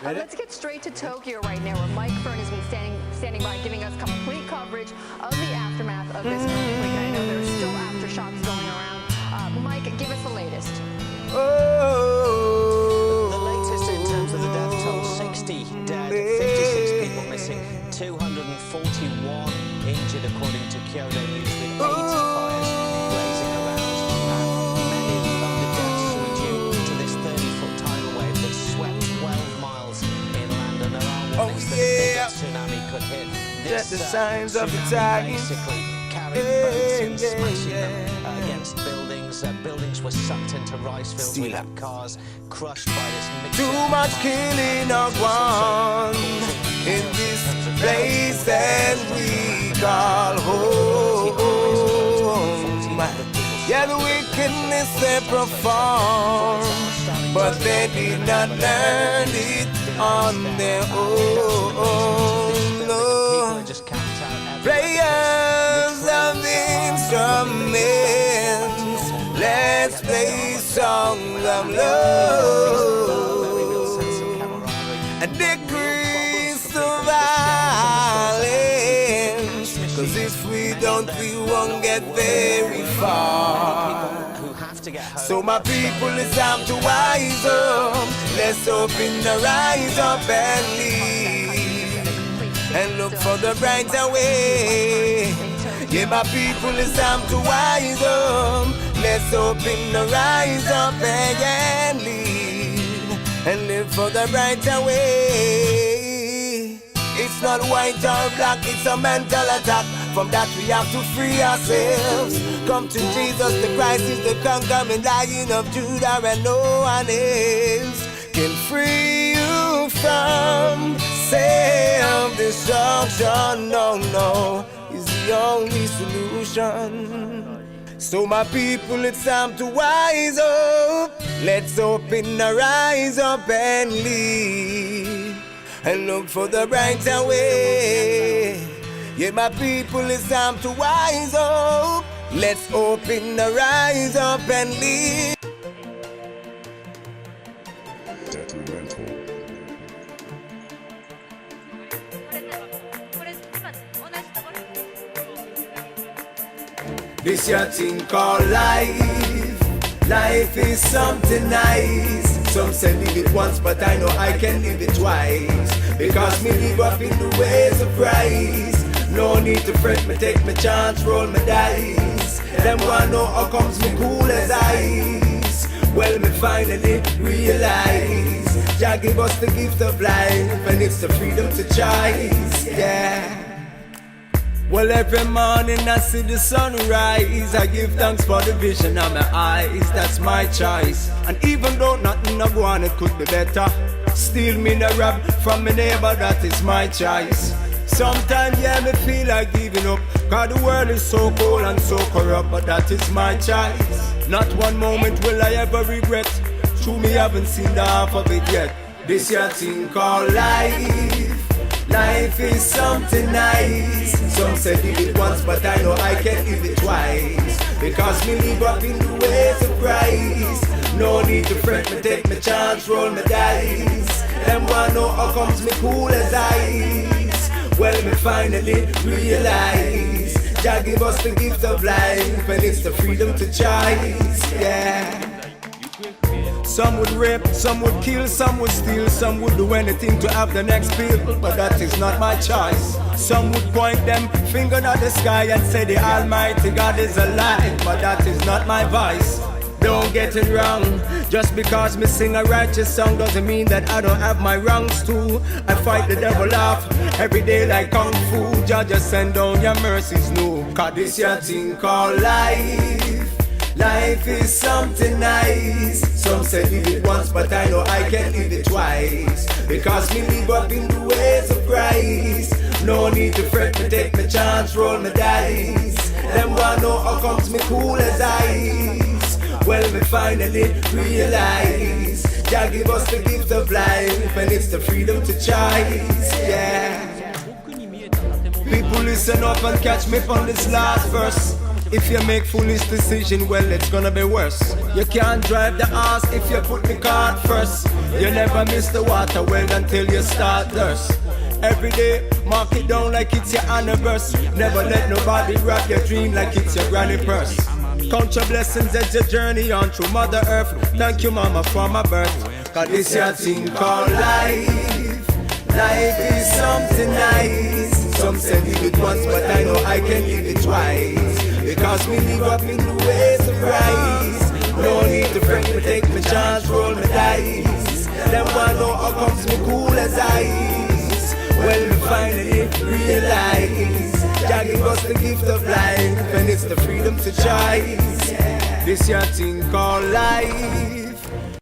Let's get straight to Tokyo right now, where Mike Fern has been standing by, giving us complete coverage of the aftermath of this earthquake. And I know there's still aftershocks going around. Mike, give us the latest. The latest in terms of the death toll: 60 dead, 56 people missing, 241 injured, according to Kyoto News, with 80 fires blazing around. Many of the deaths were due to this 30-foot tidal wave that swept 12 miles inland, and there are warnings that a bigger tsunami could hit. This the signs of the tsunami basically carried boats and smashing them against buildings. Buildings were sucked into rice fields. We had cars crushed by this mixture. Too much killing of one in this place that we call home. Yeah, the wickedness they perform, but they did not learn it on their own. No. Players of the instruments, let's play songs of love and decrease the violence, 'cause if we don't, we won't get very far. So my people, it's time to wise up. Let's open our eyes up and leave and look for the brighter way. Yeah, my people, it's time to wise up. Let's open our eyes up and leave and live for the brighter way. It's not white or black, it's a mental attack. From that we have to free ourselves. Come to Jesus, the Christ is the conquering Lion of Judah, and no one else can free you from self-destruction. No, no, is the only solution. So my people, it's time to wise up. Let's open our eyes up and leave and look for the brighter way. Yeah, my people, it's time to wise up. Let's open our eyes up and leave. This your thing called life. Life is something nice. Some say live it once, but I know I can live it twice, because me live up in the ways of Christ. No need to fret, me take my chance, roll my dice. Them wanna know how comes me cool as ice. Well, me finally realize Jah give us the gift of life, and it's the freedom to choice, yeah. Well, every morning I see the sunrise, I give thanks for the vision of my eyes. That's my choice. And even though nothing I want, it could be better, still me no rob from my neighbor, that is my choice. Sometimes, yeah, me feel like giving up, 'cause the world is so cold and so corrupt, but that is my choice. Not one moment will I ever regret. True, me haven't seen the half of it yet. This your thing called life. Life is something nice. Some say live it once, but I know I can live it twice, because me live up in the ways of Christ. No need to fret, me take my chance, roll my dice. Them wanna know how comes me cool as ice. Well, me finally realize Jah give us the gift of life, and it's the freedom to choice, yeah. Some would rape, some would kill, some would steal, some would do anything to have the next pill, but that is not my choice. Some would point them finger at the sky and say the Almighty God is a lie, but that is not my voice. Don't get it wrong, just because me sing a righteous song doesn't mean that I don't have my wrongs too. I fight the devil off every day like Kung Fu. Jah just send down your mercies, no, 'cause this your thing called life. Life is something nice. Some say live it once, but I know I can live it twice, because me live up in the ways of Christ. No need to fret, me take my chance, roll my dice. Them wanna know how comes me cool as ice. Well, me finally realize Jah give us the gift of life, and it's the freedom to choice, yeah. People listen up and catch me on this last verse. If you make foolish decision, well, it's gonna be worse. You can't drive the horse if you put the cart first. You never miss the water well until you start thirst. Every day, mark it down like it's your anniversary. Never let nobody rob your dream like it's your granny purse. Count your blessings as your journey on through Mother Earth. Thank you, Mama, for my birth. Cause this your thing called life. Life is something nice. Some say live it once, but I know I can live it twice. Because me live up in the ways of rise. No need to fret me, take my chance, roll my dice. Them one know how comes me cool as ice. Well, me finally realize Jah give us the gift of life, and it's the freedom to choice. This your thing called life.